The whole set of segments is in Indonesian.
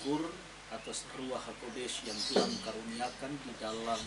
bersyukur atas Ruach HaKodesh yang Tuhan karuniakan di dalam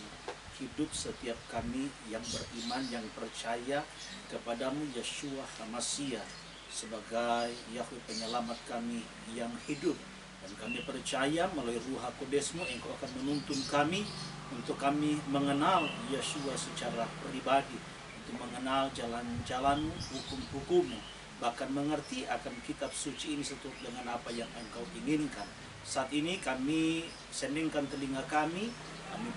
hidup setiap kami yang beriman, yang percaya kepadamu Yeshua HaMashiach sebagai Yahweh penyelamat kami yang hidup. Dan kami percaya melalui Ruach HaKodesh-Mu Engkau akan menuntun kami untuk kami mengenal Yeshua secara pribadi, untuk mengenal jalan-jalan-Mu, hukum-hukum-Mu, bahkan mengerti akan kitab suci ini seturut dengan apa yang Engkau inginkan. Saat ini kami sendingkan telinga kami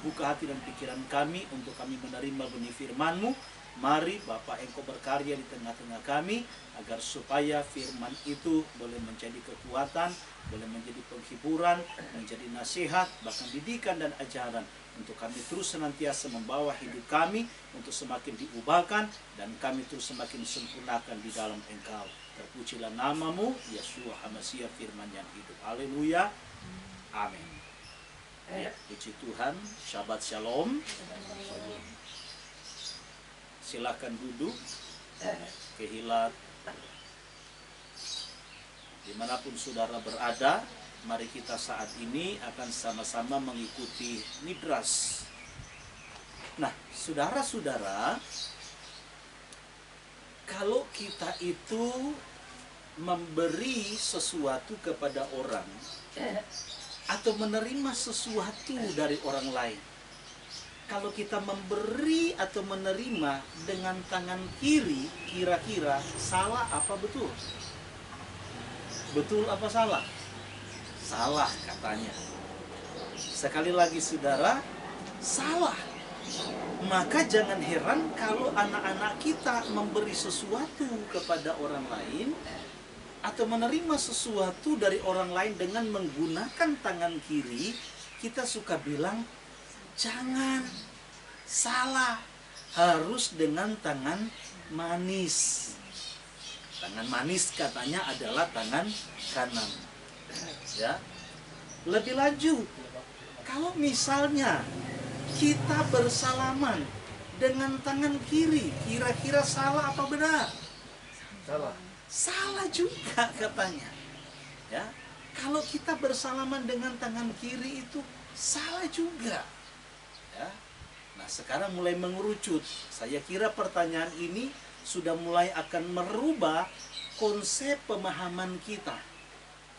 buka hati dan pikiran kami untuk kami menerima benih firman-Mu. Mari Bapa Engkau berkarya di tengah-tengah kami, agar supaya firman itu boleh menjadi kekuatan, boleh menjadi penghiburan, menjadi nasihat, bahkan didikan dan ajaran, untuk kami terus senantiasa membawa hidup kami untuk semakin diubahkan, dan kami terus semakin disempurnakan di dalam Engkau. Terpujilah namamu, Yeshua HaMashiach, firman yang hidup. Haleluya. Amin. Ya, puji Tuhan. Shabbat Shalom. Silakan duduk. Kehilat. Dimanapun saudara berada, mari kita saat ini akan sama-sama mengikuti Midras. Nah, saudara-saudara, kalau kita itu memberi sesuatu kepada orang atau menerima sesuatu dari orang lain, kalau kita memberi atau menerima dengan tangan kiri, kira-kira salah apa betul? Betul apa salah? Salah katanya. Sekali lagi saudara, salah. Maka jangan heran kalau anak-anak kita memberi sesuatu kepada orang lain atau menerima sesuatu dari orang lain dengan menggunakan tangan kiri, kita suka bilang, jangan, salah, harus dengan tangan manis. Tangan manis katanya adalah tangan kanan. Ya. Lebih lanjut, kalau misalnya kita bersalaman dengan tangan kiri, kira-kira salah apa benar? Salah. Salah juga katanya. Ya. Kalau kita bersalaman dengan tangan kiri itu salah juga. Ya. Nah, sekarang mulai mengerucut. Saya kira pertanyaan ini sudah mulai akan merubah konsep pemahaman kita.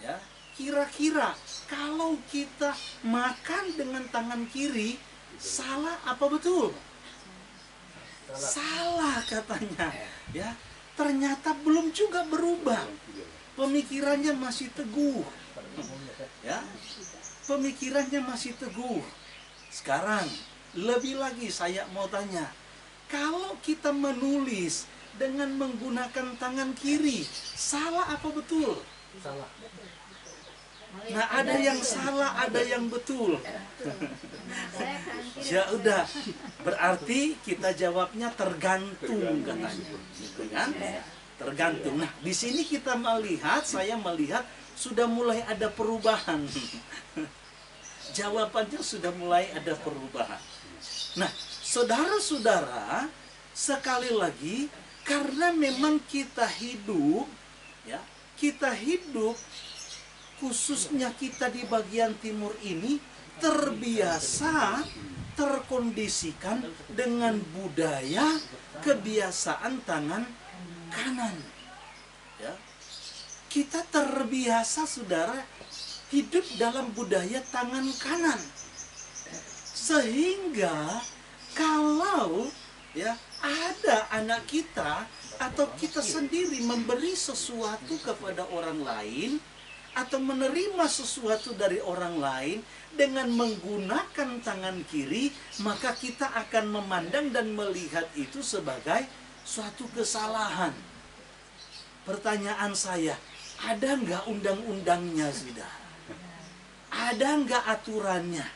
Ya. Kira-kira kalau kita makan dengan tangan kiri, salah apa betul? Salah katanya. Ya, ternyata belum juga berubah. Pemikirannya masih teguh. Ya, pemikirannya masih teguh. Sekarang lebih lagi saya mau tanya, kalau kita menulis dengan menggunakan tangan kiri, salah apa betul? Salah. Nah, ada yang salah, ada yang betul. Ya udah, berarti kita jawabnya tergantung katanya, gitu kan? Tergantung. Nah, di sini kita melihat, saya melihat sudah mulai ada perubahan. Jawabannya sudah mulai ada perubahan. Nah, saudara-saudara, sekali lagi, karena memang kita hidup, ya, kita hidup, khususnya kita di bagian timur ini, terbiasa, terkondisikan dengan budaya kebiasaan tangan kanan. Ya. Kita terbiasa, saudara, hidup dalam budaya tangan kanan. Sehingga kalau ya ada anak kita atau kita sendiri memberi sesuatu kepada orang lain atau menerima sesuatu dari orang lain dengan menggunakan tangan kiri, maka kita akan memandang dan melihat itu sebagai suatu kesalahan. Pertanyaan saya, ada nggak undang-undangnya, saudara? Ada nggak aturannya?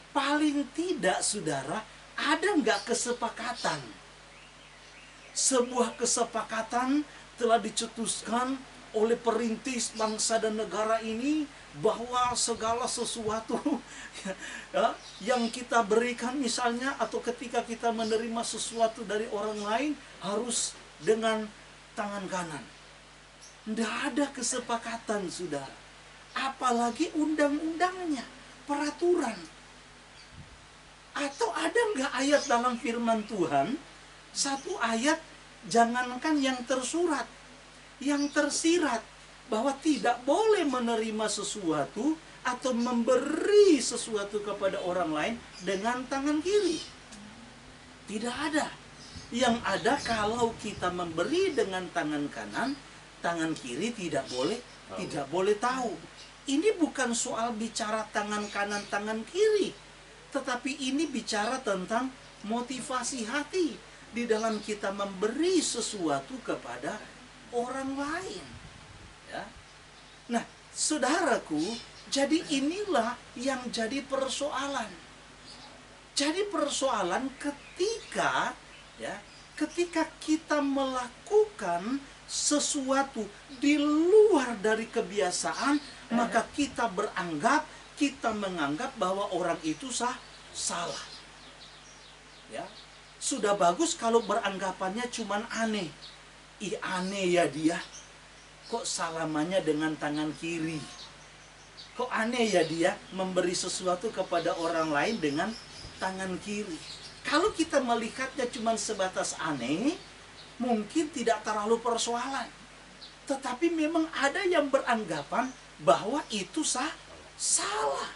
Paling tidak, saudara, ada nggak kesepakatan? Sebuah kesepakatan telah dicetuskan oleh perintis bangsa dan negara ini bahwa segala sesuatu ya, yang kita berikan misalnya atau ketika kita menerima sesuatu dari orang lain harus dengan tangan kanan. Tidak ada kesepakatan, saudara. apalagi undang-undangnya, peraturan. Atau ada nggak ayat dalam firman Tuhan, satu ayat, jangankan yang tersurat, yang tersirat, bahwa tidak boleh menerima sesuatu atau memberi sesuatu kepada orang lain dengan tangan kiri. Tidak ada. Yang ada kalau kita memberi dengan tangan kanan, tangan kiri tidak boleh tahu. Ini bukan soal bicara tangan kanan, tangan kiri, tetapi ini bicara tentang motivasi hati di dalam kita memberi sesuatu kepada orang lain. Ya. Nah, saudaraku, jadi inilah yang jadi persoalan. Jadi persoalan ketika kita melakukan sesuatu di luar dari kebiasaan, maka kita menganggap bahwa orang itu salah. Ya. Sudah bagus kalau beranggapannya cuman aneh. Ih, aneh ya dia. Kok salamannya dengan tangan kiri? Kok aneh ya dia memberi sesuatu kepada orang lain dengan tangan kiri? Kalau kita melihatnya cuma sebatas aneh, mungkin tidak terlalu persoalan. Tetapi memang ada yang beranggapan bahwa itu salah.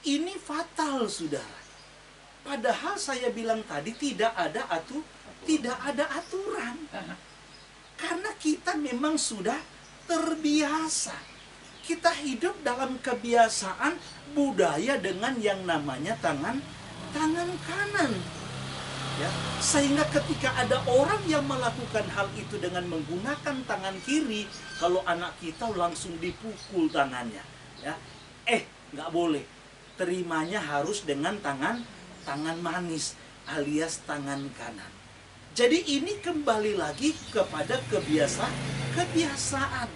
Ini fatal, saudara. Padahal saya bilang tadi tidak ada aturan. Karena kita memang sudah terbiasa. Kita hidup dalam kebiasaan budaya dengan yang namanya tangan kanan. Ya, sehingga ketika ada orang yang melakukan hal itu dengan menggunakan tangan kiri, kalau anak kita langsung dipukul tangannya. Ya, nggak boleh. Terimanya harus dengan tangan manis alias tangan kanan. Jadi ini kembali lagi kepada kebiasaan.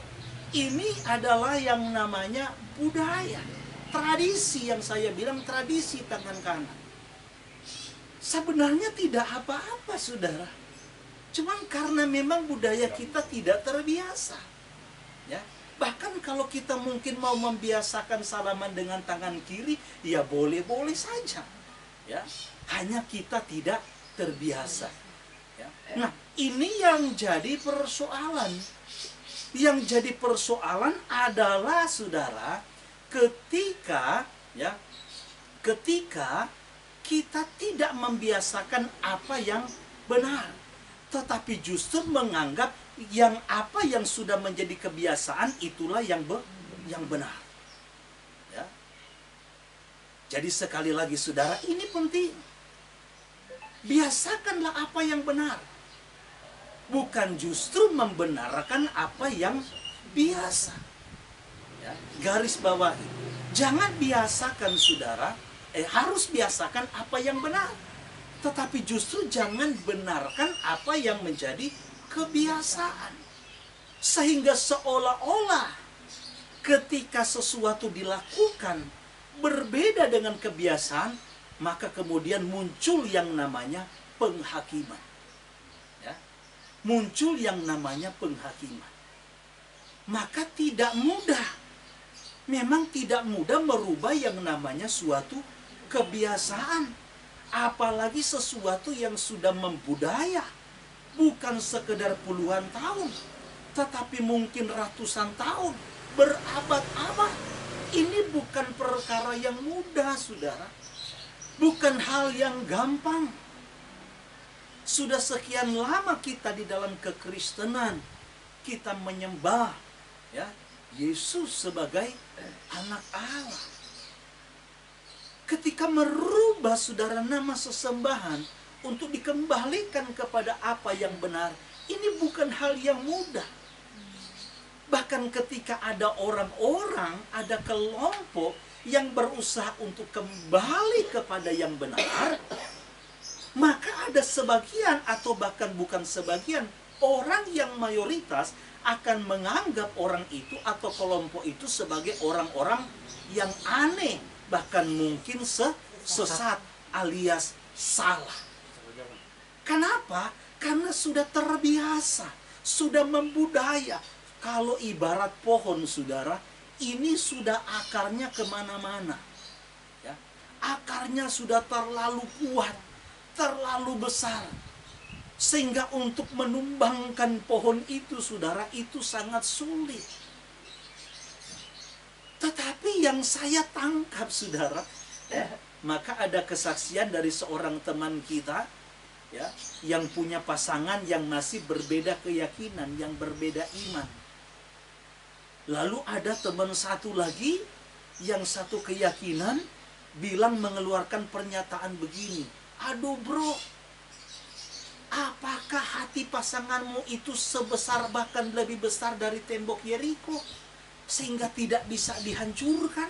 Ini adalah yang namanya budaya, tradisi, yang saya bilang tradisi tangan kanan. Sebenarnya tidak apa-apa, saudara. Cuman karena memang budaya kita tidak terbiasa. Ya, bahkan kalau kita mungkin mau membiasakan salaman dengan tangan kiri, ya boleh-boleh saja. Ya, hanya kita tidak terbiasa. Ya. Nah, ini yang jadi persoalan. Yang jadi persoalan adalah, saudara, ketika kita tidak membiasakan apa yang benar, tetapi justru menganggap apa yang sudah menjadi kebiasaan itulah yang benar. Ya. Jadi sekali lagi, saudara, ini penting. Biasakanlah apa yang benar, bukan justru membenarkan apa yang biasa. Ya. Garis bawahi, jangan biasakan, saudara. Harus biasakan apa yang benar, tetapi justru jangan benarkan apa yang menjadi kebiasaan. Sehingga seolah-olah ketika sesuatu dilakukan berbeda dengan kebiasaan, maka kemudian muncul yang namanya penghakiman. Ya, muncul yang namanya penghakiman. Maka tidak mudah, memang tidak mudah merubah yang namanya suatu kebiasaan, apalagi sesuatu yang sudah membudaya, bukan sekedar puluhan tahun, tetapi mungkin ratusan tahun, berabad-abad. Ini bukan perkara yang mudah, saudara. Bukan hal yang gampang. Sudah sekian lama kita di dalam kekristenan, kita menyembah Yesus sebagai anak Allah. Ketika merubah, saudara, nama sesembahan untuk dikembalikan kepada apa yang benar, ini bukan hal yang mudah. Bahkan ketika ada orang-orang, ada kelompok yang berusaha untuk kembali kepada yang benar, maka ada sebagian atau bahkan bukan sebagian orang yang mayoritas akan menganggap orang itu atau kelompok itu sebagai orang-orang yang aneh, bahkan mungkin sesat alias salah. Kenapa? Karena sudah terbiasa, sudah membudaya. Kalau ibarat pohon, saudara, ini sudah akarnya kemana-mana. Ya. Akarnya sudah terlalu kuat, terlalu besar. Sehingga untuk menumbangkan pohon itu, saudara, itu sangat sulit. Tetapi yang saya tangkap, saudara, maka ada kesaksian dari seorang teman kita, ya, yang punya pasangan yang masih berbeda keyakinan, yang berbeda iman. Lalu ada teman satu lagi yang satu keyakinan bilang, mengeluarkan pernyataan begini, aduh bro, apakah hati pasanganmu itu sebesar, bahkan lebih besar dari tembok Yeriko, sehingga tidak bisa dihancurkan?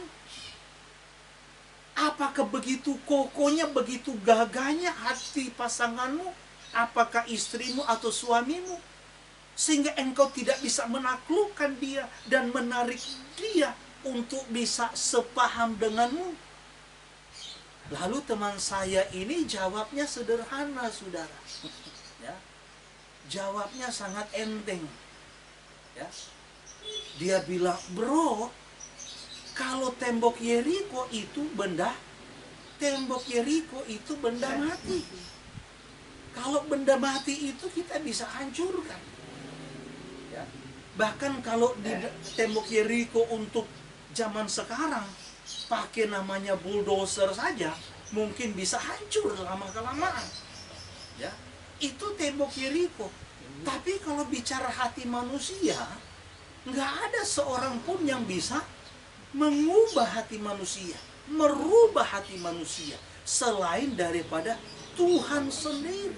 Apakah begitu kokohnya, begitu gagahnya hati pasanganmu? Apakah istrimu atau suamimu? Sehingga engkau tidak bisa menaklukkan dia dan menarik dia untuk bisa sepaham denganmu. Lalu teman saya ini jawabnya sederhana, saudara. Ya. Jawabnya sangat enteng. Ya. Dia bilang, bro, kalau tembok Yeriko itu benda, tembok Yeriko itu benda mati. Kalau benda mati itu kita bisa hancurkan. Ya. Bahkan kalau di tembok Yeriko untuk zaman sekarang, pakai namanya bulldozer saja, mungkin bisa hancur lama-kelamaan. Ya. Itu tembok Yeriko. Tapi kalau bicara hati manusia, nggak ada seorang pun yang bisa mengubah hati manusia, merubah hati manusia, selain daripada Tuhan sendiri,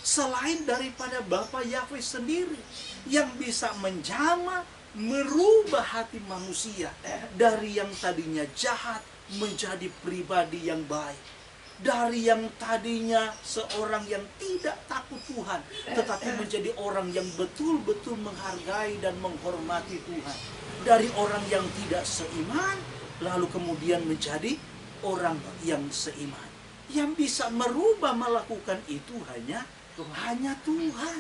selain daripada Bapa Yahweh sendiri, yang bisa menjamah, merubah hati manusia dari yang tadinya jahat menjadi pribadi yang baik, dari yang tadinya seorang yang tidak takut Tuhan, tetapi menjadi orang yang betul-betul menghargai dan menghormati Tuhan. Dari orang yang tidak seiman, lalu kemudian menjadi orang yang seiman. Yang bisa merubah, melakukan itu hanya Tuhan.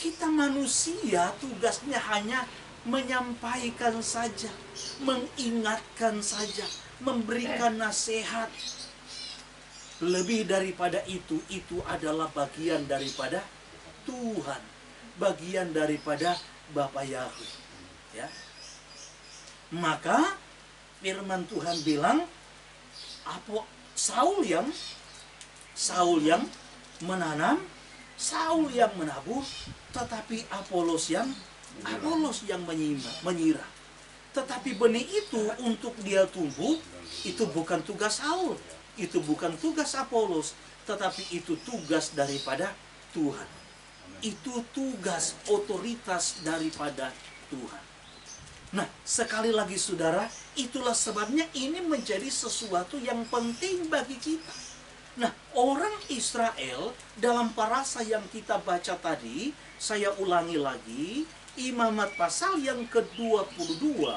Kita manusia tugasnya hanya menyampaikan saja, mengingatkan saja, memberikan nasihat. Lebih daripada itu adalah bagian daripada Tuhan, bagian daripada Bapa Yahweh. Ya. Maka firman Tuhan bilang, apa Saul yang menanam, Saul yang menabur, tetapi Apolos yang menyiram. Tetapi benih itu untuk dia tumbuh, itu bukan tugas Saul, itu bukan tugas Apolos, tetapi itu tugas daripada Tuhan. Itu tugas otoritas daripada Tuhan. Nah, sekali lagi saudara, itulah sebabnya ini menjadi sesuatu yang penting bagi kita. Nah, orang Israel dalam parasa yang kita baca tadi, saya ulangi lagi, Imamat pasal yang ke-22,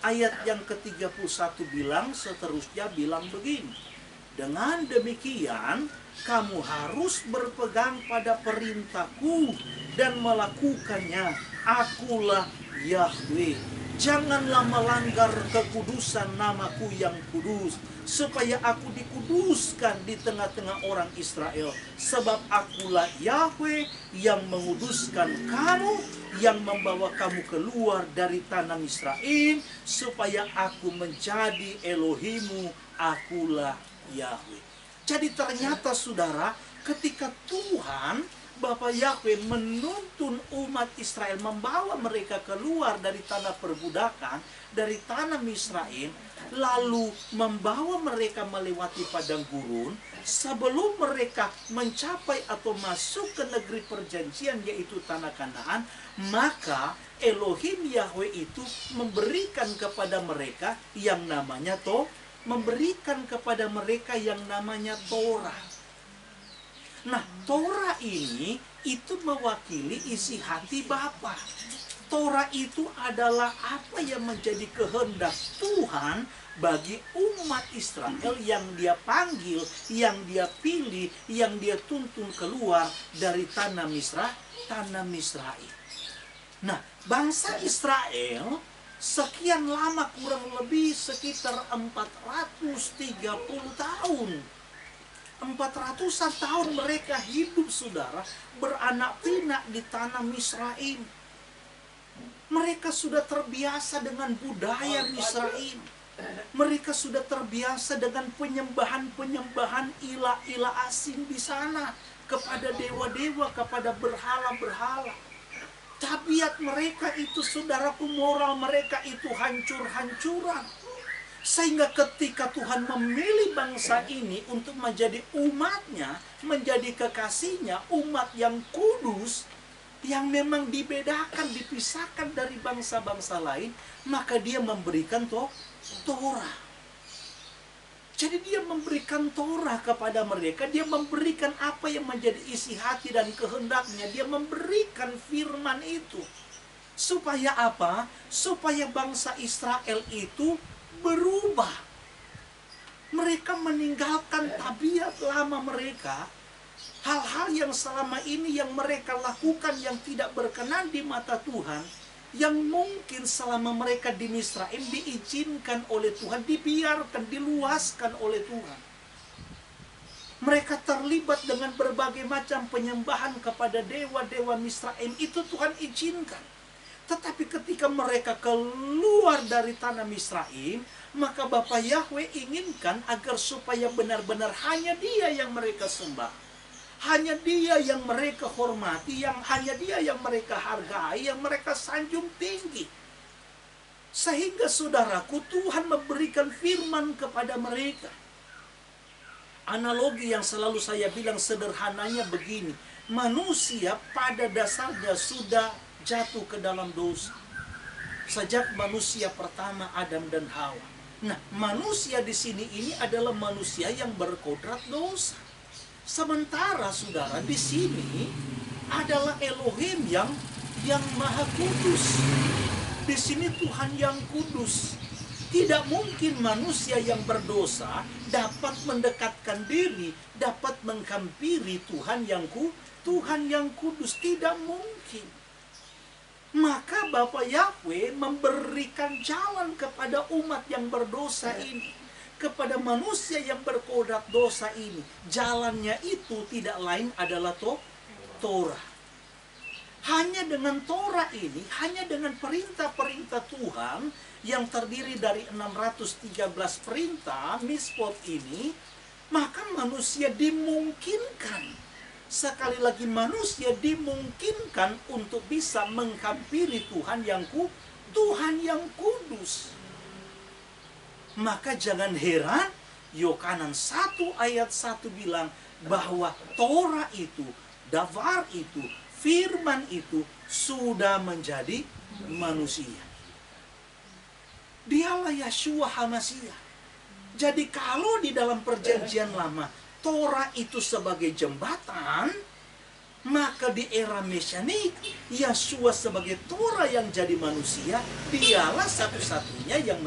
ayat yang ke-31 bilang, seterusnya bilang begini, dengan demikian, kamu harus berpegang pada perintahku dan melakukannya. Akulah Yahweh. Janganlah melanggar kekudusan namaku yang kudus, supaya aku dikuduskan di tengah-tengah orang Israel. Sebab akulah Yahweh yang menguduskan kamu, yang membawa kamu keluar dari tanah Misraim, supaya aku menjadi Elohimu. Akulah Yahweh. Jadi ternyata saudara, ketika Tuhan Bapa Yahweh menuntun umat Israel, membawa mereka keluar dari tanah perbudakan, dari tanah Misraim, lalu membawa mereka melewati padang gurun, sebelum mereka mencapai atau masuk ke negeri perjanjian, yaitu tanah Kanaan, maka Elohim Yahweh itu memberikan kepada mereka yang namanya memberikan kepada mereka yang namanya Torah. Nah, Torah ini itu mewakili isi hati Bapa. Torah itu adalah apa yang menjadi kehendak Tuhan bagi umat Israel yang dia panggil, yang dia pilih, yang dia tuntun keluar dari tanah Misraim. Nah, bangsa Israel Sekian lama, kurang lebih sekitar 430 tahun. 400-an tahun mereka hidup, saudara, beranak pinak di tanah Misraim. Mereka sudah terbiasa dengan budaya Misraim. Mereka sudah terbiasa dengan penyembahan-penyembahan ilah-ilah asing di sana, kepada dewa-dewa, kepada berhala-berhala. Tabiat mereka itu, saudaraku, moral mereka itu hancur-hancuran. Sehingga ketika Tuhan memilih bangsa ini untuk menjadi umatnya, menjadi kekasihnya, umat yang kudus, yang memang dibedakan, dipisahkan dari bangsa-bangsa lain, maka dia memberikan Torah. Jadi dia memberikan Torah kepada mereka. Dia memberikan apa yang menjadi isi hati dan kehendaknya. Dia memberikan firman itu. Supaya apa? Supaya bangsa Israel itu berubah. Mereka meninggalkan tabiat lama mereka. Hal-hal yang selama ini yang mereka lakukan yang tidak berkenan di mata Tuhan, yang mungkin selama mereka di Misraim diizinkan oleh Tuhan, dibiarkan, diluaskan oleh Tuhan. Mereka terlibat dengan berbagai macam penyembahan kepada dewa-dewa Misraim, itu Tuhan izinkan. Tetapi ketika mereka keluar dari tanah Misraim, maka Bapa Yahweh inginkan agar supaya benar-benar hanya Dia yang mereka sembah. Hanya Dia yang mereka hormati, hanya Dia yang mereka hargai, yang mereka sanjung tinggi. Sehingga saudaraku, Tuhan memberikan firman kepada mereka. Analogi yang selalu saya bilang sederhananya begini. Manusia pada dasarnya sudah jatuh ke dalam dosa. Sejak manusia pertama, Adam dan Hawa. Nah, manusia di sini ini adalah manusia yang berkodrat dosa. Sementara saudara, di sini adalah Elohim yang Maha Kudus. Di sini Tuhan yang kudus. Tidak mungkin manusia yang berdosa dapat mendekatkan diri, dapat menghampiri Tuhan yang kudus. Tidak mungkin. Maka Bapa Yahweh memberikan jalan kepada umat yang berdosa ini, kepada manusia yang berkodrat dosa ini. Jalannya itu tidak lain adalah Torah. Hanya dengan Torah ini, hanya dengan perintah-perintah Tuhan yang terdiri dari 613 perintah, mitzvot ini, maka manusia dimungkinkan, sekali lagi manusia dimungkinkan untuk bisa menghampiri Tuhan yang kudus. Maka jangan heran, Yohanan 1 ayat 1 bilang bahwa Torah itu, Davar itu, firman itu sudah menjadi manusia. Dialah Yeshua HaMashiach. Jadi kalau di dalam perjanjian lama, Torah itu sebagai jembatan, maka di era Mesianik, Yeshua sebagai Torah yang jadi manusia, dialah satu-satunya yang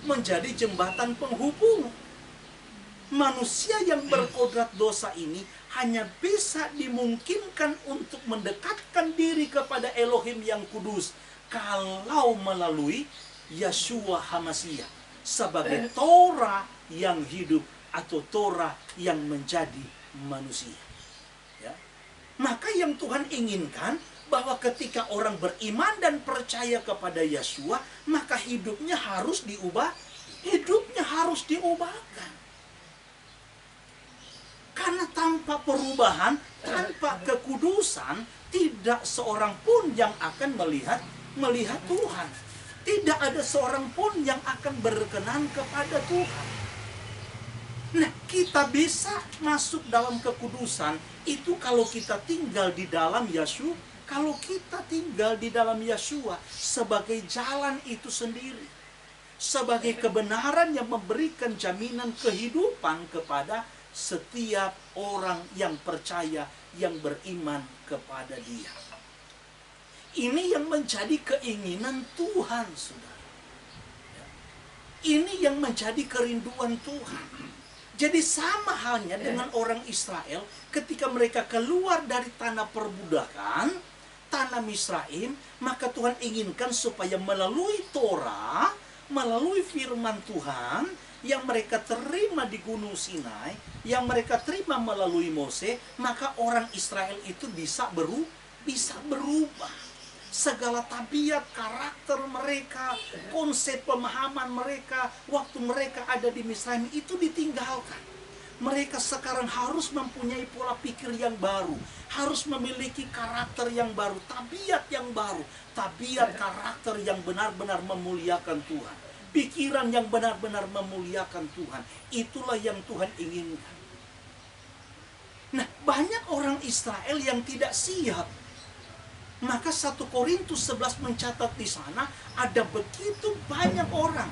menjadi jembatan penghubung. Manusia yang berkodrat dosa ini hanya bisa dimungkinkan untuk mendekatkan diri kepada Elohim yang kudus kalau melalui Yeshua HaMashiach sebagai Torah yang hidup atau Torah yang menjadi manusia. Ya. Maka yang Tuhan inginkan bahwa ketika orang beriman dan percaya kepada Yeshua, maka hidupnya harus diubah. Hidupnya harus diubahkan. Karena tanpa perubahan, tanpa kekudusan, tidak seorang pun yang akan melihat Tuhan. Tidak ada seorang pun yang akan berkenan kepada Tuhan. Nah, kita bisa masuk dalam kekudusan itu kalau kita tinggal di dalam Yeshua. Kalau kita tinggal di dalam Yeshua sebagai jalan itu sendiri, sebagai kebenaran yang memberikan jaminan kehidupan kepada setiap orang yang percaya, yang beriman kepada Dia. Ini yang menjadi keinginan Tuhan, saudara. Ini yang menjadi kerinduan Tuhan. Jadi sama halnya dengan orang Israel ketika mereka keluar dari tanah perbudakan, tanah Misraim, maka Tuhan inginkan supaya melalui Torah, melalui firman Tuhan yang mereka terima di Gunung Sinai, yang mereka terima melalui Mose, maka orang Israel itu bisa berubah. Segala tabiat, karakter mereka, konsep pemahaman mereka waktu mereka ada di Misraim itu ditinggalkan. Mereka sekarang harus mempunyai pola pikir yang baru, harus memiliki karakter yang baru, tabiat yang baru, tabiat karakter yang benar-benar memuliakan Tuhan, pikiran yang benar-benar memuliakan Tuhan. Itulah yang Tuhan inginkan. Nah, banyak orang Israel yang tidak siap. Maka 1 Korintus 11 mencatat di sana ada begitu banyak orang,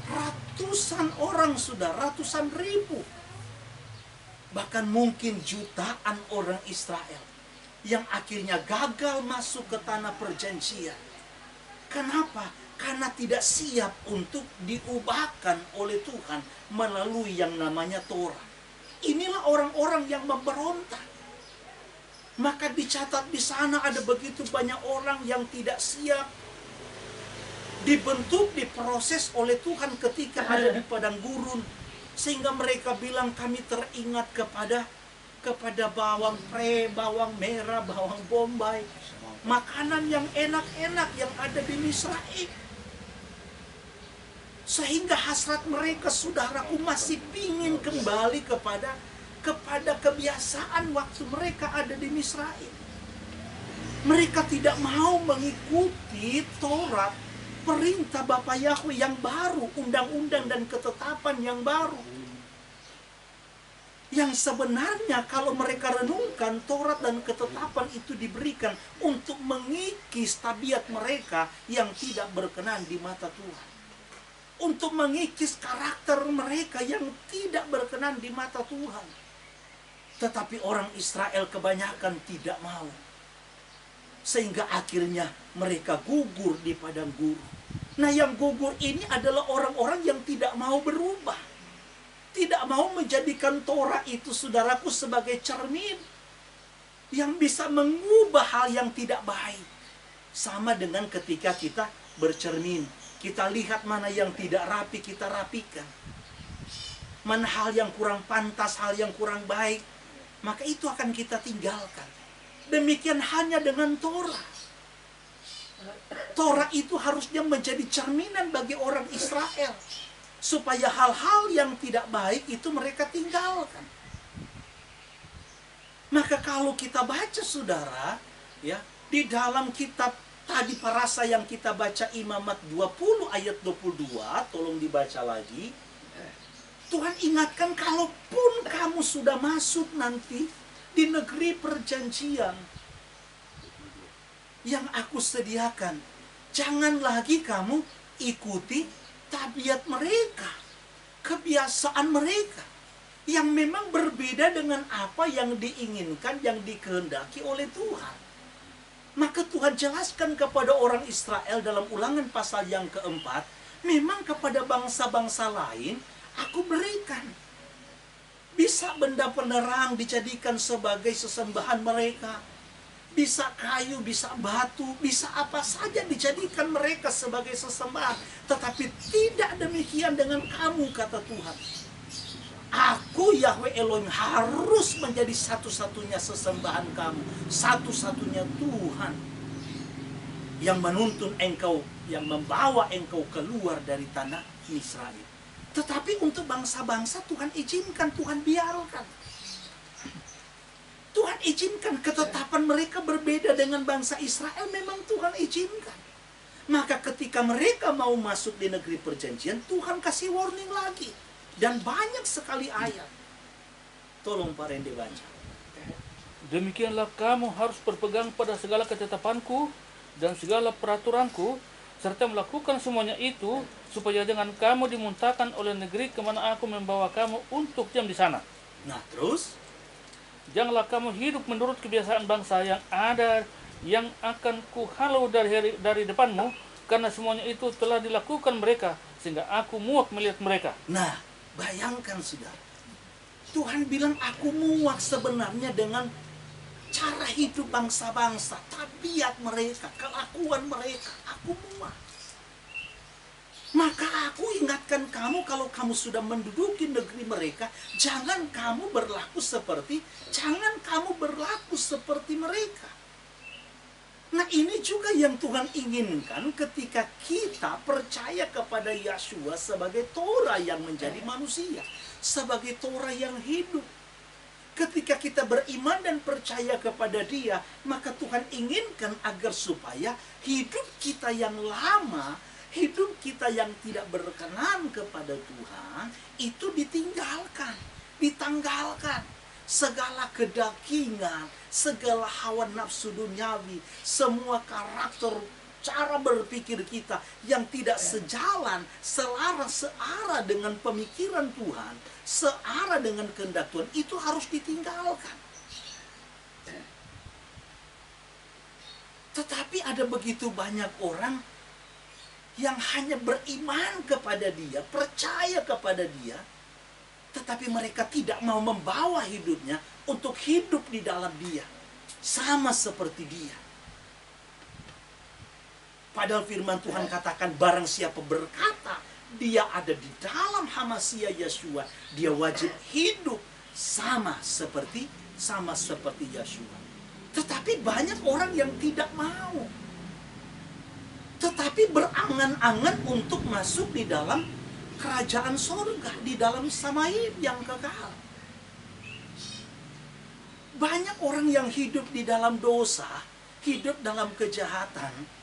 ratusan orang sudah, ratusan ribu, bahkan mungkin jutaan orang Israel yang akhirnya gagal masuk ke tanah perjanjian. Kenapa? Karena tidak siap untuk diubahkan oleh Tuhan melalui yang namanya Torah. Inilah orang-orang yang memberontak. Maka dicatat di sana ada begitu banyak orang yang tidak siap, dibentuk, diproses oleh Tuhan ketika ada di padang gurun, sehingga mereka bilang kami teringat kepada bawang pre, bawang merah, bawang bombay, makanan yang enak-enak yang ada di Misraim. Sehingga hasrat mereka, saudaraku, masih ingin kembali kepada kebiasaan waktu mereka ada di Misraim. Mereka tidak mau mengikuti Taurat, perintah Bapa Yahweh yang baru, undang-undang dan ketetapan yang baru. Yang sebenarnya kalau mereka renungkan, Taurat dan ketetapan itu diberikan untuk mengikis tabiat mereka yang tidak berkenan di mata Tuhan, untuk mengikis karakter mereka yang tidak berkenan di mata Tuhan. Tetapi orang Israel kebanyakan tidak mau, sehingga akhirnya mereka gugur di padang gurun. Nah, yang gugur ini adalah orang-orang yang tidak mau berubah, tidak mau menjadikan Torah itu, saudaraku, sebagai cermin yang bisa mengubah hal yang tidak baik. Sama dengan ketika kita bercermin, kita lihat mana yang tidak rapi, kita rapikan. Mana hal yang kurang pantas, hal yang kurang baik, maka itu akan kita tinggalkan. Demikian hanya dengan Torah. Torah itu harusnya menjadi cerminan bagi orang Israel, supaya hal-hal yang tidak baik itu mereka tinggalkan. Maka kalau kita baca, saudara, ya, di dalam kitab tadi Parasa yang kita baca, Imamat 20 ayat 22, tolong dibaca lagi. Tuhan ingatkan, kalaupun kamu sudah masuk nanti di negeri perjanjian yang aku sediakan, jangan lagi kamu ikuti tabiat mereka, kebiasaan mereka yang memang berbeda dengan apa yang diinginkan, yang dikehendaki oleh Tuhan. Maka Tuhan jelaskan kepada orang Israel dalam Ulangan pasal yang keempat, memang kepada bangsa-bangsa lain aku berikan. Bisa benda penerang dijadikan sebagai sesembahan mereka. Bisa kayu, bisa batu, bisa apa saja dijadikan mereka sebagai sesembahan. Tetapi tidak demikian dengan kamu, kata Tuhan. Aku, Yahweh Elohim, harus menjadi satu-satunya sesembahan kamu, satu-satunya Tuhan yang menuntun engkau, yang membawa engkau keluar dari tanah Misraim. Tetapi untuk bangsa-bangsa Tuhan izinkan, Tuhan biarkan. Tuhan izinkan ketetapan mereka berbeda dengan bangsa Israel, memang Tuhan izinkan. Maka ketika mereka mau masuk di negeri perjanjian, Tuhan kasih warning lagi. Dan banyak sekali ayat. Tolong Pak Rende baca. Demikianlah kamu harus berpegang pada segala ketetapanku dan segala peraturanku, serta melakukan semuanya itu, supaya jangan kamu dimuntahkan oleh negeri kemana aku membawa kamu untuk diam di sana. Nah, terus? Janganlah kamu hidup menurut kebiasaan bangsa yang ada, yang akan kuhalau dari depanmu, karena semuanya itu telah dilakukan mereka, sehingga aku muak melihat mereka. Nah, bayangkan, saudara. Tuhan bilang aku muak sebenarnya dengan cara hidup bangsa-bangsa, tabiat mereka, kelakuan mereka, aku muak. Maka aku ingatkan kamu, kalau kamu sudah menduduki negeri mereka, jangan kamu berlaku seperti mereka. Nah, ini juga yang Tuhan inginkan ketika kita percaya kepada Yeshua sebagai Torah yang menjadi manusia, sebagai Torah yang hidup. Ketika kita beriman dan percaya kepada Dia, maka Tuhan inginkan agar supaya hidup kita yang lama, hidup kita yang tidak berkenan kepada Tuhan, itu ditanggalkan. Segala kedagingan, segala hawa nafsu duniawi, semua karakter, cara berpikir kita yang tidak sejalan, searah dengan pemikiran Tuhan, searah dengan kehendak Tuhan, itu harus ditinggalkan. Tetapi ada begitu banyak orang yang hanya beriman kepada Dia, percaya kepada Dia, tetapi mereka tidak mau membawa hidupnya untuk hidup di dalam Dia, sama seperti Dia. Padahal firman Tuhan katakan, barang siapa berkata dia ada di dalam Hamasia Yeshua, dia wajib hidup sama seperti Yeshua. Tetapi banyak orang yang tidak mau, tetapi berangan-angan untuk masuk di dalam kerajaan surga, di dalam Samaim yang kekal. Banyak orang yang hidup di dalam dosa, hidup dalam kejahatan,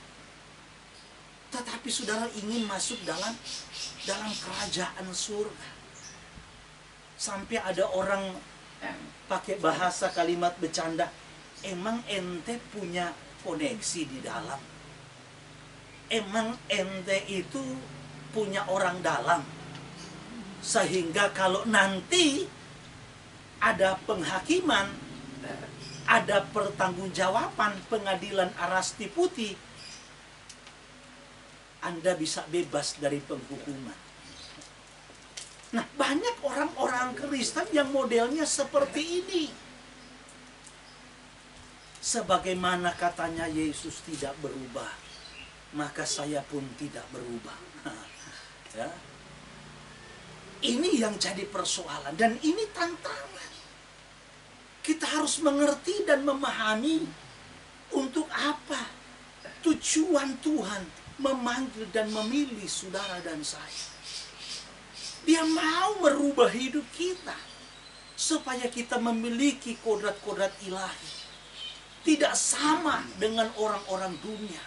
tetapi saudara ingin masuk dalam kerajaan surga. Sampai ada orang pakai bahasa kalimat bercanda, emang ente punya koneksi di dalam? Emang ente itu punya orang dalam, sehingga kalau nanti ada penghakiman, ada pertanggungjawaban pengadilan Arasti Putih, Anda bisa bebas dari penghukuman. Nah, banyak orang-orang Kristen yang modelnya seperti ini. Sebagaimana katanya Yesus tidak berubah, maka saya pun tidak berubah. Ya. Ini yang jadi persoalan, dan ini tantangan. Kita harus mengerti dan memahami untuk apa tujuan Tuhan memanggil dan memilih saudara dan saya. Dia mau merubah hidup kita supaya kita memiliki kodrat-kodrat ilahi, tidak sama dengan orang-orang dunia.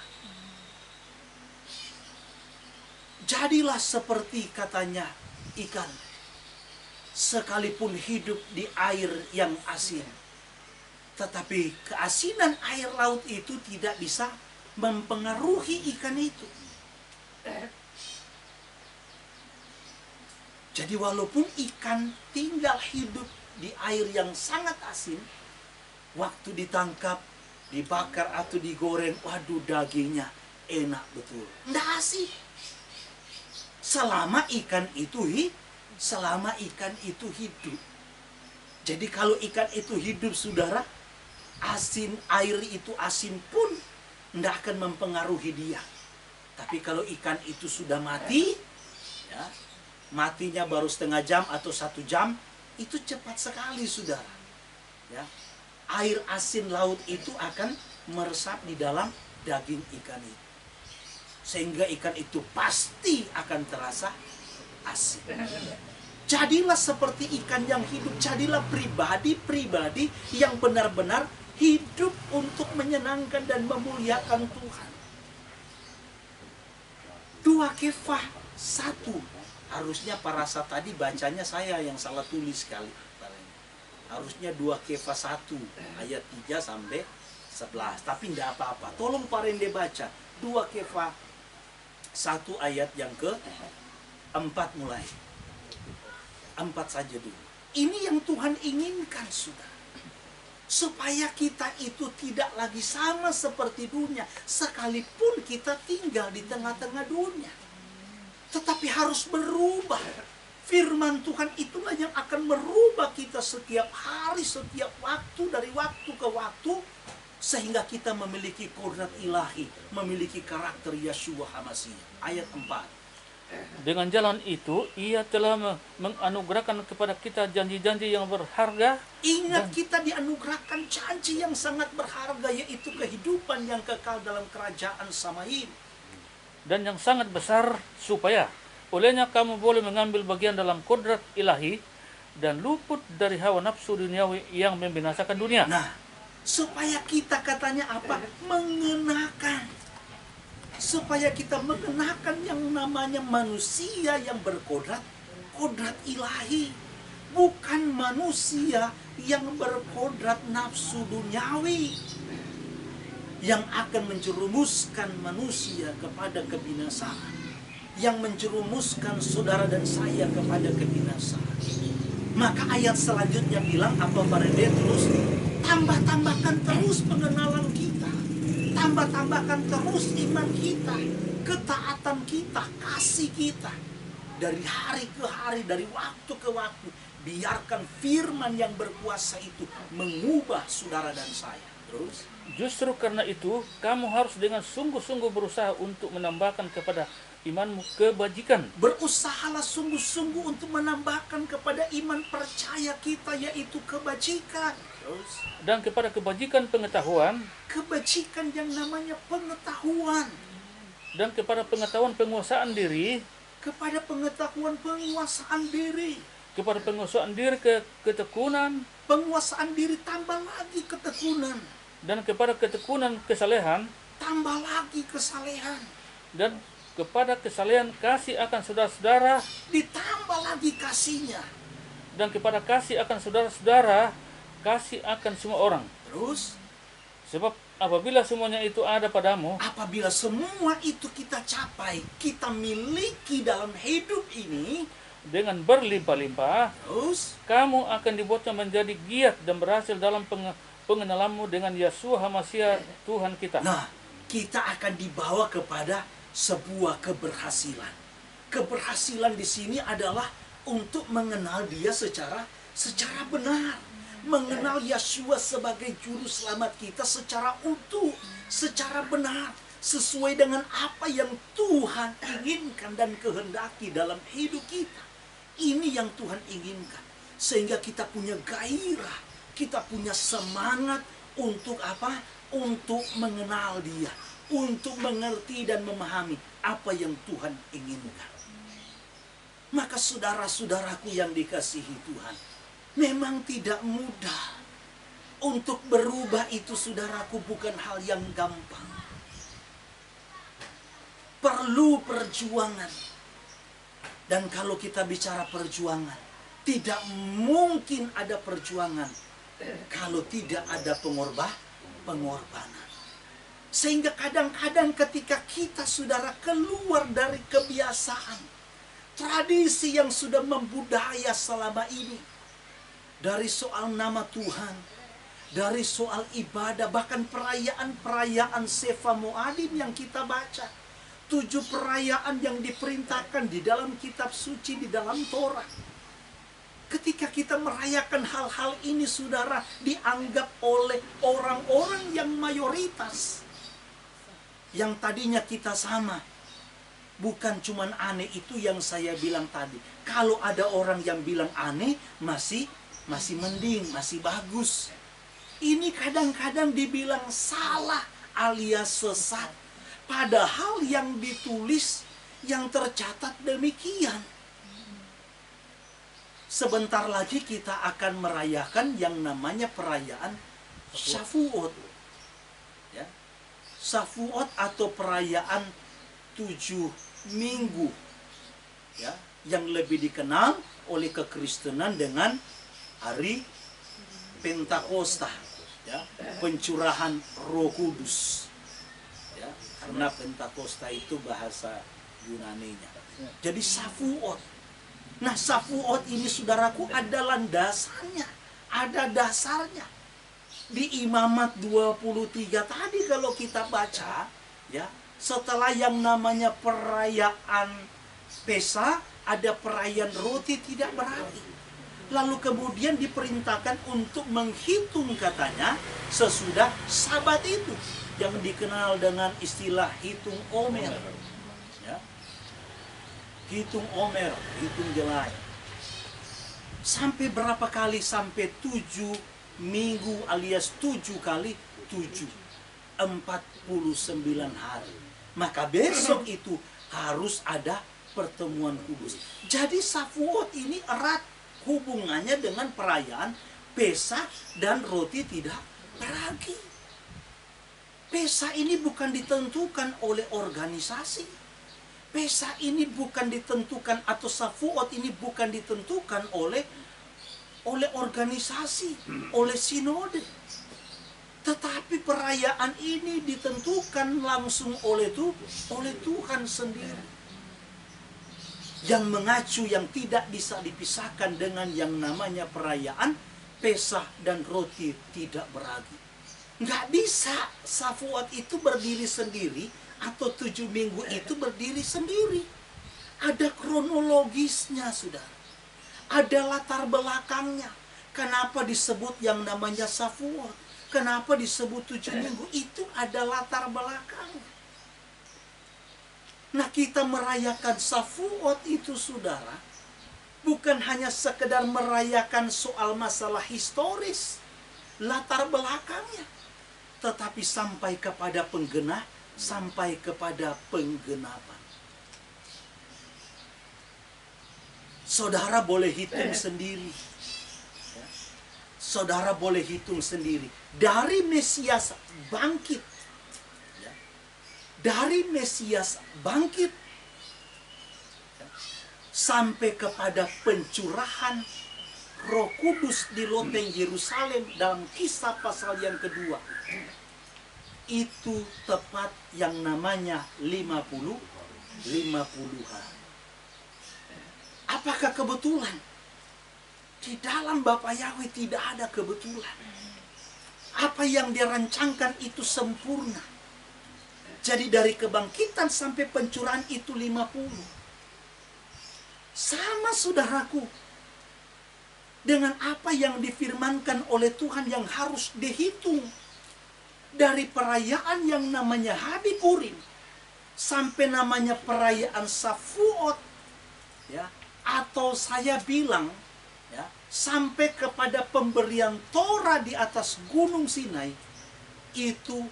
Jadilah seperti katanya ikan, sekalipun hidup di air yang asin, tetapi keasinan air laut itu tidak bisa mempengaruhi ikan itu. Jadi walaupun ikan tinggal hidup di air yang sangat asin, waktu ditangkap, dibakar atau digoreng, waduh dagingnya enak betul, nggak asin. Selama ikan itu hidup. Jadi kalau ikan itu hidup, saudara, asin, air itu asin pun tidak akan mempengaruhi dia. Tapi kalau ikan itu sudah mati, ya, matinya baru setengah jam atau 1 jam, itu cepat sekali, saudara. Ya, air asin laut itu akan meresap di dalam daging ikan itu, sehingga ikan itu pasti akan terasa asin. Jadilah seperti ikan yang hidup. Jadilah pribadi-pribadi yang benar-benar hidup untuk menyenangkan dan memuliakan Tuhan. 2 Kefah 1. Harusnya parasa tadi bacanya saya yang salah tulis sekali. Harusnya 2 Kefah 1 ayat 3 sampai 11. Tapi tidak apa-apa. Tolong Parende baca 2 Kefah 1 ayat yang ke-4 mulai. 4 saja dulu. Ini yang Tuhan inginkan, saudara. Supaya kita itu tidak lagi sama seperti dunia, sekalipun kita tinggal di tengah-tengah dunia. Tetapi harus berubah. Firman Tuhan itulah yang akan merubah kita setiap hari, setiap waktu, dari waktu ke waktu, sehingga kita memiliki kodrat ilahi, memiliki karakter Yeshua HaMashiach. Ayat 4. Dengan jalan itu, ia telah menganugerahkan kepada kita janji-janji yang berharga. Ingat, kita dianugerahkan janji yang sangat berharga, yaitu kehidupan yang kekal dalam kerajaan Samaim. Dan yang sangat besar, supaya olehnya kamu boleh mengambil bagian dalam kodrat ilahi dan luput dari hawa nafsu duniawi yang membinasakan dunia. Nah, supaya kita katanya apa? Mengenakan. Supaya kita mengenakan yang namanya manusia yang berkodrat, kodrat ilahi. Bukan manusia yang berkodrat nafsu duniawi, yang akan menjerumuskan manusia kepada kebinasaan, yang menjerumuskan saudara dan saya kepada kebinasaan. Maka ayat selanjutnya bilang apa pada Petrus? Tambah-tambahkan terus pengenalan kita, tambah-tambahkan terus iman kita, ketaatan kita, kasih kita, dari hari ke hari, dari waktu ke waktu. Biarkan firman yang berkuasa itu mengubah saudara dan saya. Terus, Justru karena itu, kamu harus dengan sungguh-sungguh berusaha untuk menambahkan kepada imanmu kebajikan. berusahalah sungguh-sungguh untuk menambahkan kepada iman percaya kita, yaitu kebajikan. Terus, Dan kepada kebajikan pengetahuan, kebajikan yang namanya pengetahuan, dan kepada pengetahuan penguasaan diri, kepada pengetahuan penguasaan diri, kepada penguasaan diri ketekunan, penguasaan diri tambah lagi ketekunan, dan kepada ketekunan kesalehan, tambah lagi kesalehan, dan kepada kesalehan kasih akan saudara-saudara, ditambah lagi kasihnya. dan kepada kasih akan saudara-saudara, kasih akan semua orang. Terus, Sebab apabila semuanya itu ada padamu, apabila semua itu kita capai, kita miliki dalam hidup ini, dengan berlimpah-limpah, terus kamu akan dibuatnya menjadi giat dan berhasil dalam pengenalanmu dengan Yeshua HaMashiach Tuhan kita. nah, kita akan dibawa kepada sebuah keberhasilan. Keberhasilan di sini adalah untuk mengenal Dia secara benar, mengenal Yeshua sebagai juru selamat kita secara utuh, secara benar, sesuai dengan apa yang Tuhan inginkan dan kehendaki dalam hidup kita. Ini yang Tuhan inginkan, sehingga kita punya gairah, kita punya semangat untuk apa? Untuk mengenal Dia, untuk mengerti dan memahami apa yang Tuhan inginkan. Maka saudara-saudaraku yang dikasihi Tuhan, memang tidak mudah untuk berubah itu, saudaraku, bukan hal yang gampang. Perlu perjuangan. Dan kalau kita bicara perjuangan, tidak mungkin ada perjuangan kalau tidak ada pengorbanan. Sehingga kadang-kadang ketika kita, saudara, keluar dari kebiasaan, tradisi yang sudah membudaya selama ini, dari soal nama Tuhan, dari soal ibadah, bahkan perayaan-perayaan Sefa Moadim yang kita baca, 7 perayaan yang diperintahkan di dalam kitab suci, di dalam Torah. Ketika kita merayakan hal-hal ini, saudara, dianggap oleh orang-orang yang mayoritas, yang tadinya kita sama. Bukan cuman aneh, itu yang saya bilang tadi. Kalau ada orang yang bilang aneh, masih mending, masih bagus. Ini kadang-kadang dibilang salah alias sesat. Padahal yang ditulis, yang tercatat demikian. Sebentar lagi kita akan merayakan yang namanya perayaan Shavuot. Ya. Shavuot atau perayaan 7 minggu. Ya, yang lebih dikenal oleh kekristenan dengan hari Pentakosta. Ya, pencurahan Roh Kudus. Ya, karena Pentakosta itu bahasa Yunaninya. Jadi Shavuot. Nah, Shavuot ini, saudaraku, ada landasannya, ada dasarnya. Di Imamat 23 tadi kalau kita baca, ya, setelah yang namanya perayaan Pesa, ada perayaan roti tidak beragi. Lalu kemudian diperintahkan untuk menghitung katanya sesudah Sabat itu, yang dikenal dengan istilah hitung Omer. Ya. Hitung Omer, hitung jelai. Sampai berapa kali? Sampai 7 minggu alias 7 kali 7. 49 hari. Maka besok itu harus ada pertemuan kudus. Jadi Shavuot ini erat hubungannya dengan perayaan Pesach dan roti tidak beragi. Pesach ini bukan ditentukan oleh organisasi. Pesach ini bukan ditentukan, atau Shavuot ini bukan ditentukan oleh organisasi, oleh sinode. Tetapi perayaan ini ditentukan langsung oleh Tuhan sendiri. Yang mengacu, yang tidak bisa dipisahkan dengan yang namanya perayaan Pesach dan roti tidak beragi. Nggak bisa Shavuot itu berdiri sendiri, atau 7 minggu itu berdiri sendiri. Ada kronologisnya, saudara. Ada latar belakangnya. Kenapa disebut yang namanya Shavuot? Kenapa disebut 7 minggu? Itu ada latar belakangnya. Nah, kita merayakan Shavuot itu, saudara, bukan hanya sekedar merayakan soal masalah historis, latar belakangnya, tetapi sampai kepada penggenapan. Saudara boleh hitung sendiri. Saudara boleh hitung sendiri. Dari Mesias bangkit. Dari Mesias bangkit. Sampai kepada pencurahan Roh Kudus di loteng Yerusalem dalam Kisah pasal yang kedua. Itu tepat yang namanya 50 hari. Apakah kebetulan? Di dalam Bapa Yahweh tidak ada kebetulan. Apa yang dirancangkan itu sempurna. Jadi dari kebangkitan sampai pencurahan itu 50. Sama, saudaraku, dengan apa yang difirmankan oleh Tuhan yang harus dihitung. Dari perayaan yang namanya Hari Purim sampai namanya perayaan Shavuot, ya, atau saya bilang, ya, sampai kepada pemberian Torah di atas Gunung Sinai, itu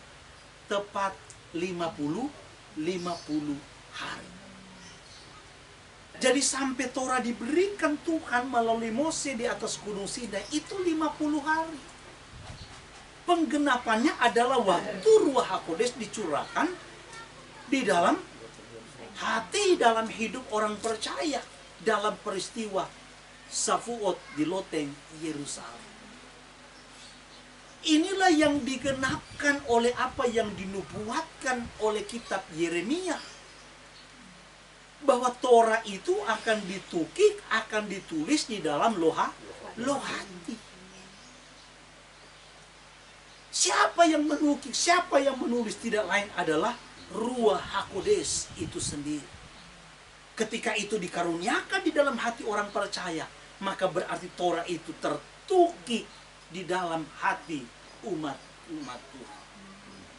tepat 50 hari. Jadi sampai Torah diberikan Tuhan melalui Mose di atas Gunung Sinai itu 50 hari. Penggenapannya adalah waktu Ruach HaKodes dicurahkan di dalam hati, dalam hidup orang percaya, dalam peristiwa Shavuot di loteng Yerusalem. Inilah yang digenapkan oleh apa yang dinubuatkan oleh kitab Yeremia. Bahwa Torah itu akan ditukik, akan ditulis di dalam loh hati. Siapa yang menukik, siapa yang menulis? Tidak lain adalah Ruach HaKodes itu sendiri. Ketika itu dikaruniakan di dalam hati orang percaya, maka berarti Torah itu tertukik di dalam hati umat Tuhan.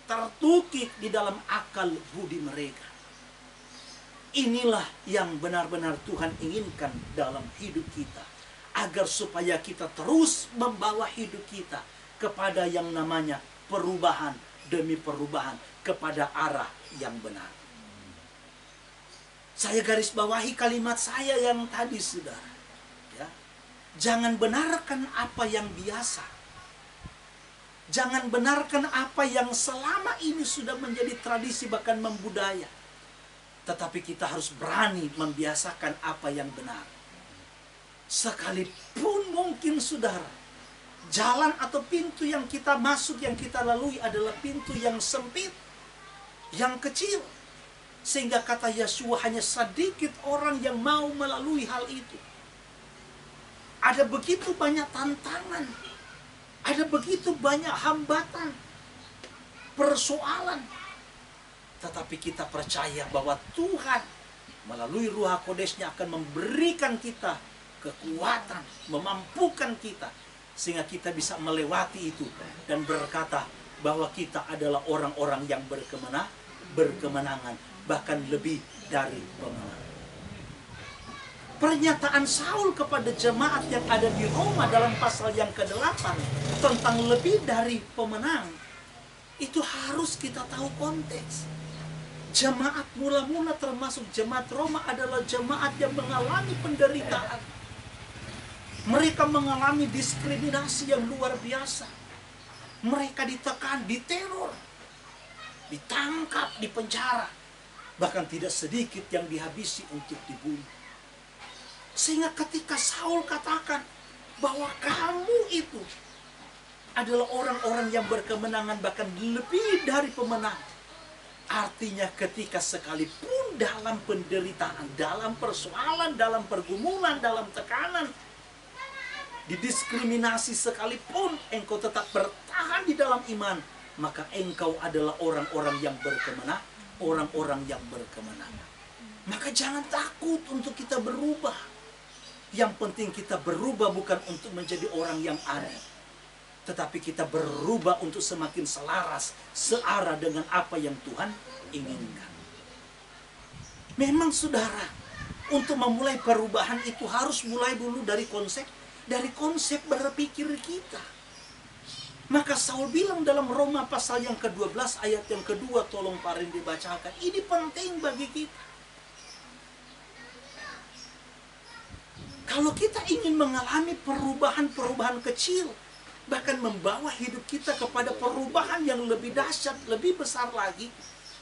Tertukik di dalam akal budi mereka. Inilah yang benar-benar Tuhan inginkan dalam hidup kita. Agar supaya kita terus membawa hidup kita kepada yang namanya perubahan demi perubahan kepada arah yang benar. Saya garis bawahi kalimat saya yang tadi, saudara. Ya. Jangan benarkan apa yang biasa. Jangan benarkan apa yang selama ini sudah menjadi tradisi bahkan membudaya. Tetapi kita harus berani membiasakan apa yang benar. Sekalipun mungkin, saudara, jalan atau pintu yang kita masuk, yang kita lalui adalah pintu yang sempit, yang kecil. Sehingga kata Yeshua hanya sedikit orang yang mau melalui hal itu. Ada begitu banyak tantangan. Ada begitu banyak hambatan, persoalan. Tetapi kita percaya bahwa Tuhan Melalui Ruh Kodesnya akan memberikan kita kekuatan, memampukan kita, sehingga kita bisa melewati itu dan berkata bahwa kita adalah orang-orang yang berkemenangan, bahkan lebih dari pemenang. Pernyataan Saul kepada jemaat yang ada di Roma dalam pasal yang ke-8 tentang lebih dari pemenang, itu harus kita tahu konteks. Jemaat mula-mula termasuk jemaat Roma adalah jemaat yang mengalami penderitaan. Mereka mengalami diskriminasi yang luar biasa. Mereka ditekan, diteror, ditangkap, dipenjara. Bahkan tidak sedikit yang dihabisi untuk dibunuh. Sehingga ketika Saul katakan bahwa kamu itu adalah orang-orang yang berkemenangan, bahkan lebih dari pemenang. Artinya ketika sekalipun dalam penderitaan, dalam persoalan, dalam pergumulan, dalam tekanan, didiskriminasi sekalipun, engkau tetap bertahan di dalam iman, maka engkau adalah orang-orang yang berkemenangan, orang-orang yang berkemenangan. Maka jangan takut untuk kita berubah. Yang penting kita berubah bukan untuk menjadi orang yang aneh, tetapi kita berubah untuk semakin selaras, searah dengan apa yang Tuhan inginkan. Memang saudara, untuk memulai perubahan itu harus mulai dulu dari konsep berpikir kita. Maka Saul bilang dalam Roma pasal yang ke-12 ayat yang kedua, tolong Parin dibacakan. Ini penting bagi kita. Kalau kita ingin mengalami perubahan-perubahan kecil, bahkan membawa hidup kita kepada perubahan yang lebih dahsyat, lebih besar lagi,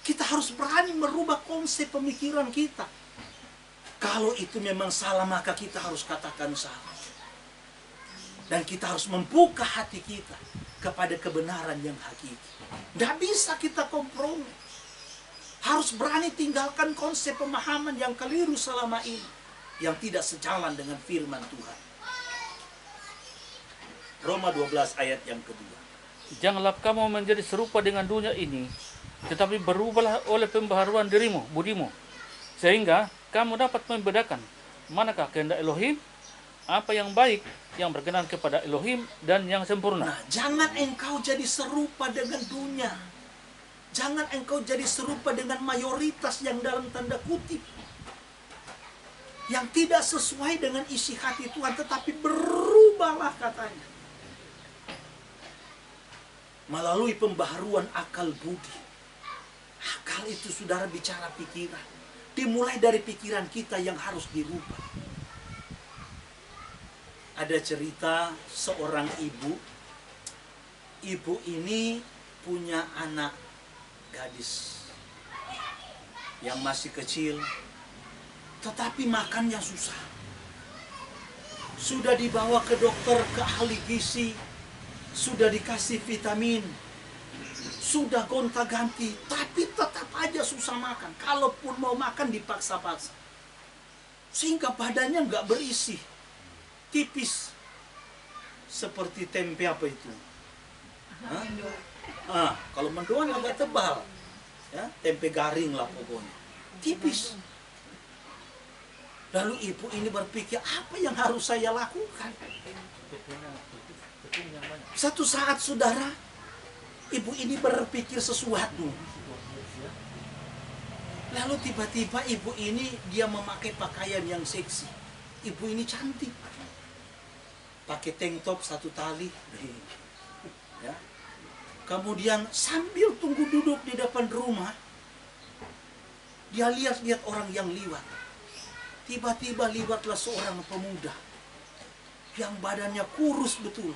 kita harus berani merubah konsep pemikiran kita. Kalau itu memang salah, maka kita harus katakan salah. Dan kita harus membuka hati kita kepada kebenaran yang hakiki. Tidak bisa kita kompromi. Harus berani tinggalkan konsep pemahaman yang keliru selama ini, yang tidak sejalan dengan firman Tuhan. Roma 12 ayat yang kedua. Janganlah kamu menjadi serupa dengan dunia ini, tetapi berubahlah oleh pembaharuan dirimu, budimu, sehingga kamu dapat membedakan manakah kehendak Elohim, apa yang baik, yang berkenan kepada Elohim, dan yang sempurna. Nah, jangan engkau jadi serupa dengan dunia. Jangan engkau jadi serupa dengan mayoritas yang dalam tanda kutip, yang tidak sesuai dengan isi hati Tuhan, tetapi berubahlah katanya. Melalui pembaharuan akal budi. Akal itu saudara bicara pikiran. Dimulai dari pikiran kita yang harus dirubah. Ada cerita seorang ibu. Ibu ini punya anak gadis yang masih kecil, tetapi makannya susah. Sudah dibawa ke dokter, ke ahli gizi, sudah dikasih vitamin, sudah gonta-ganti, tapi tetap aja susah makan. Kalaupun mau makan dipaksa-paksa, sehingga badannya nggak berisi, tipis, seperti tempe apa itu? Kalau mendoan agak tebal, ya, tempe garing lah pokoknya, tipis. Lalu ibu ini berpikir, apa yang harus saya lakukan? Satu saat saudara, ibu ini berpikir sesuatu. Lalu tiba-tiba ibu ini dia memakai pakaian yang seksi. Ibu ini cantik, pakai tank top satu tali, ya. Kemudian sambil tunggu duduk di depan rumah, dia lihat-lihat orang yang liwat. Tiba-tiba liwatlah seorang pemuda yang badannya kurus betul.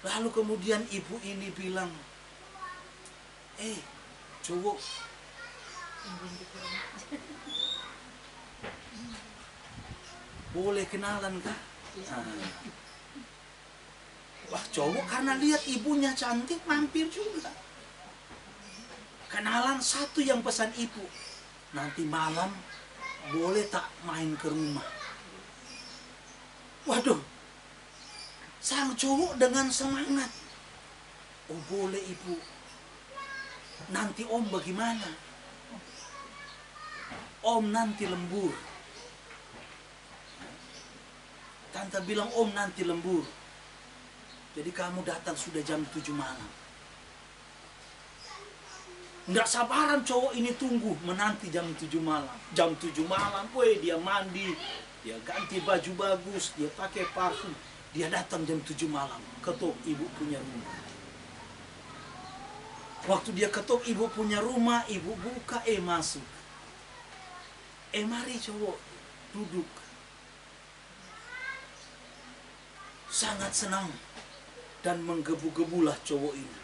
Lalu kemudian ibu ini bilang, cowok, boleh kenalan kah? Wah, cowok karena lihat ibunya cantik mampir juga. Kenalan, satu yang pesan ibu, nanti malam boleh tak main ke rumah? Waduh, sang cowok dengan semangat, oh boleh ibu, nanti om bagaimana? Om nanti lembur. Tante bilang om nanti lembur. Jadi kamu datang sudah jam 7 malam. Nggak sabaran cowok ini tunggu menanti jam 7 malam. Jam 7 malam, dia mandi, dia ganti baju bagus, dia pakai parfum. Dia datang jam 7 malam, ketuk ibu punya rumah. Waktu dia ketuk ibu punya rumah, ibu buka, masuk. Mari cowok, duduk. Sangat senang dan menggebu-gebulah cowok ini.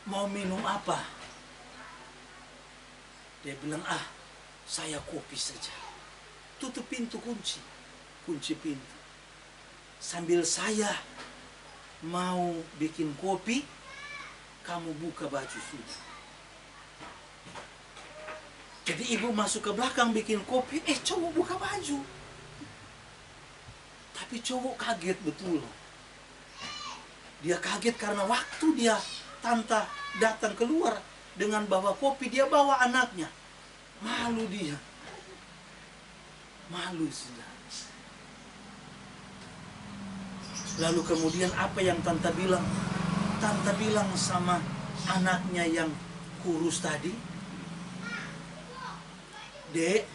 Mau minum apa? Dia bilang, saya kopi saja. Tutup pintu, kunci pintu. Sambil saya mau bikin kopi, kamu buka baju sudah. Jadi ibu masuk ke belakang bikin kopi, cowok buka baju. Tapi cowok kaget betul. Dia kaget karena waktu tante datang keluar dengan bawa kopi, dia bawa anaknya. Malu dia. Malu sudah. Lalu kemudian apa yang tante bilang? Tante bilang sama anaknya yang kurus tadi, Dek,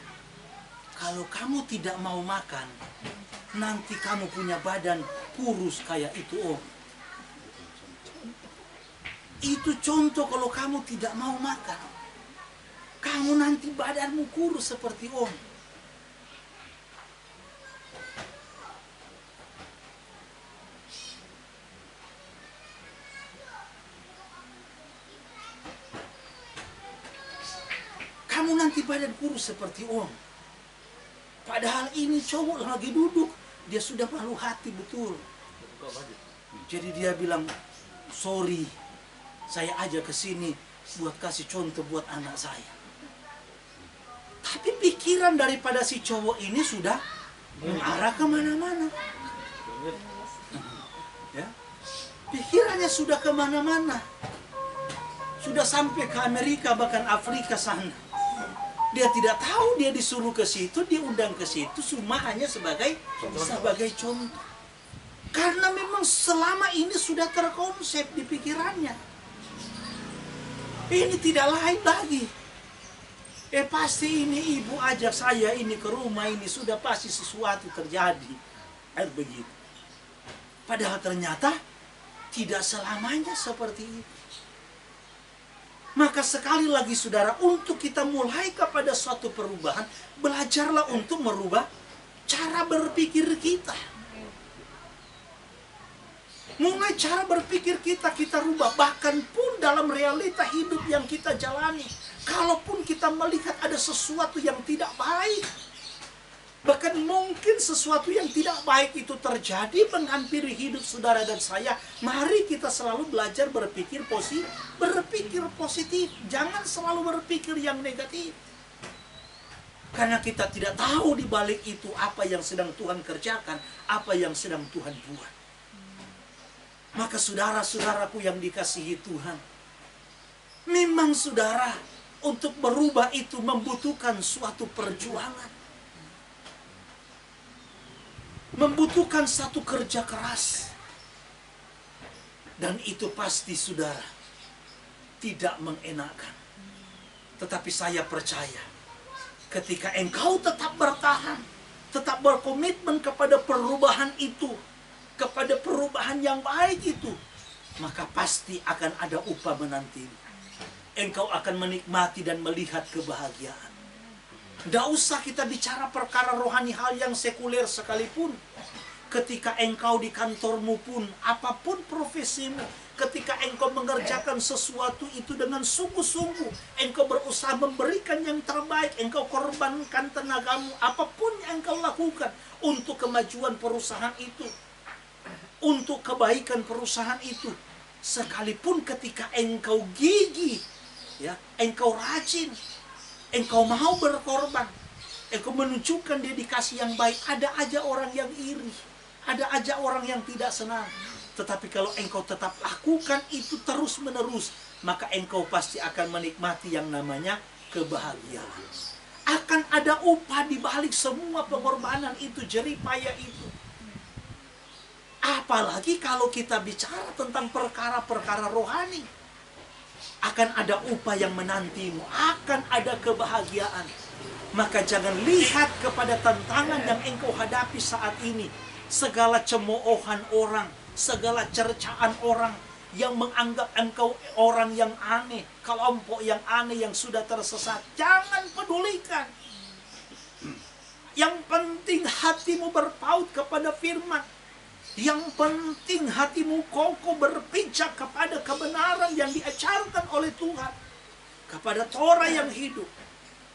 kalau kamu tidak mau makan, nanti kamu punya badan kurus kayak itu om. Itu contoh kalau kamu tidak mau makan. Kamu nanti badanmu kurus seperti om. Kamu nanti badan kurus seperti om. Padahal ini cowok lagi duduk. Dia sudah malu hati betul. Jadi dia bilang, sorry, saya aja ke sini buat kasih contoh buat anak saya. Tapi pikiran daripada si cowok ini sudah mengarah kemana-mana. Ya, pikirannya sudah kemana-mana. Sudah sampai ke Amerika, bahkan Afrika sana. Dia tidak tahu dia disuruh ke situ, diundang ke situ, cuma hanya sebagai contoh. Karena memang selama ini sudah terkonsep di pikirannya. Ini tidak lain lagi. Pasti ini ibu ajak saya ini ke rumah ini, sudah pasti sesuatu terjadi. Begitu. Padahal ternyata tidak selamanya seperti itu. Maka sekali lagi saudara, untuk kita mulai kepada suatu perubahan, belajarlah untuk merubah cara berpikir kita. Mulai cara berpikir kita rubah. Bahkan pun dalam realita hidup yang kita jalani, kalaupun kita melihat ada sesuatu yang tidak baik, bahkan mungkin sesuatu yang tidak baik itu terjadi menghampiri hidup saudara dan saya, mari kita selalu belajar berpikir positif. Jangan selalu berpikir yang negatif. Karena kita tidak tahu di balik itu apa yang sedang Tuhan kerjakan, apa yang sedang Tuhan buat. Maka saudara-saudaraku yang dikasihi Tuhan, memang saudara, untuk berubah itu membutuhkan suatu perjuangan. Membutuhkan satu kerja keras. Dan itu pasti saudara tidak mengenakan. Tetapi saya percaya ketika engkau tetap bertahan, tetap berkomitmen kepada perubahan itu, kepada perubahan yang baik itu, maka pasti akan ada upah menantimu. Engkau akan menikmati dan melihat kebahagiaan. Tidak usah kita bicara perkara rohani, hal yang sekuler sekalipun. Ketika engkau di kantormu pun, apapun profesimu, ketika engkau mengerjakan sesuatu itu dengan sungguh-sungguh, engkau berusaha memberikan yang terbaik, engkau korbankan tenagamu, apapun yang engkau lakukan untuk kemajuan perusahaan itu, untuk kebaikan perusahaan itu. Sekalipun ketika engkau gigih, ya, engkau rajin, engkau mau berkorban, engkau menunjukkan dedikasi yang baik, ada aja orang yang iri, ada aja orang yang tidak senang. Tetapi kalau engkau tetap lakukan itu terus-menerus, maka engkau pasti akan menikmati yang namanya kebahagiaan. Akan ada upah di balik semua pengorbanan itu, jeripaya itu. Apalagi kalau kita bicara tentang perkara-perkara rohani. Akan ada upah yang menantimu, akan ada kebahagiaan. Maka jangan lihat kepada tantangan yang engkau hadapi saat ini. Segala cemoohan orang, segala cercaan orang yang menganggap engkau orang yang aneh, kelompok yang aneh yang sudah tersesat. Jangan pedulikan. Yang penting hatimu berpaut kepada firman. Yang penting hatimu kokoh berpijak kepada kebenaran yang diajarkan oleh Tuhan, kepada Torah yang hidup.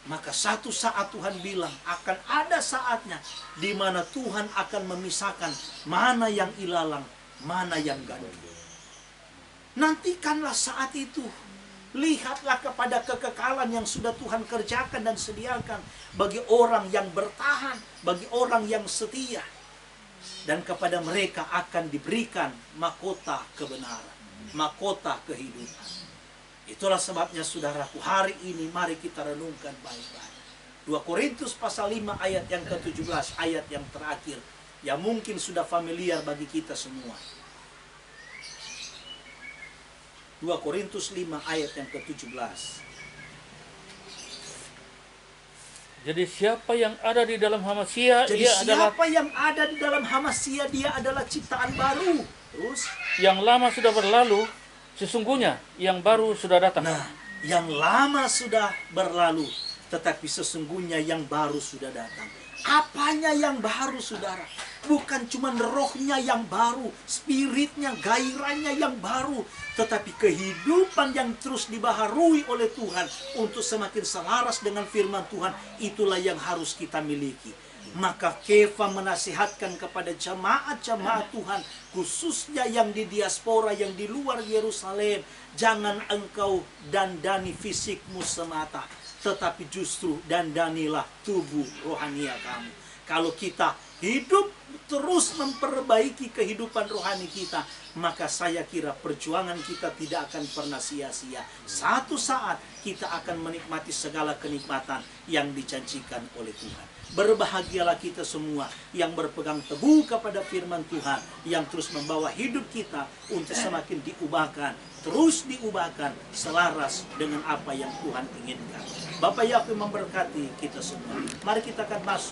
Maka satu saat Tuhan bilang akan ada saatnya di mana Tuhan akan memisahkan mana yang ilalang, mana yang ganti. Nantikanlah saat itu. Lihatlah kepada kekekalan yang sudah Tuhan kerjakan dan sediakan bagi orang yang bertahan, bagi orang yang setia. Dan kepada mereka akan diberikan mahkota kebenaran, mahkota kehidupan. Itulah sebabnya saudaraku, hari ini mari kita renungkan baik-baik. 2 Korintus pasal 5 ayat yang ke-17, ayat yang terakhir, yang mungkin sudah familiar bagi kita semua. 2 Korintus 5 ayat yang ke-17. Jadi siapa yang ada di dalam Hamasia, Jadi ia adalah siapa yang ada di dalam Hamasia, dia adalah ciptaan baru. Terus, yang lama sudah berlalu, sesungguhnya yang baru sudah datang. nah, yang lama sudah berlalu, tetapi sesungguhnya yang baru sudah datang. Apanya yang baru, saudara? Bukan cuma rohnya yang baru, spiritnya, gairahnya yang baru, tetapi kehidupan yang terus dibaharui oleh Tuhan untuk semakin selaras dengan firman Tuhan. Itulah yang harus kita miliki. Maka Kefa menasihatkan kepada jemaat-jemaat Tuhan, khususnya yang di diaspora, yang di luar Yerusalem, jangan engkau dandani fisikmu semata, tetapi justru dandanilah tubuh rohania kamu. Kalau kita hidup terus memperbaiki kehidupan rohani kita, maka saya kira perjuangan kita tidak akan pernah sia-sia. Satu saat kita akan menikmati segala kenikmatan yang dijanjikan oleh Tuhan. Berbahagialah kita semua yang berpegang teguh kepada firman Tuhan, yang terus membawa hidup kita untuk semakin diubahkan, terus diubahkan selaras dengan apa yang Tuhan inginkan. Bapak Yahweh memberkati kita semua. Mari kita akan masuk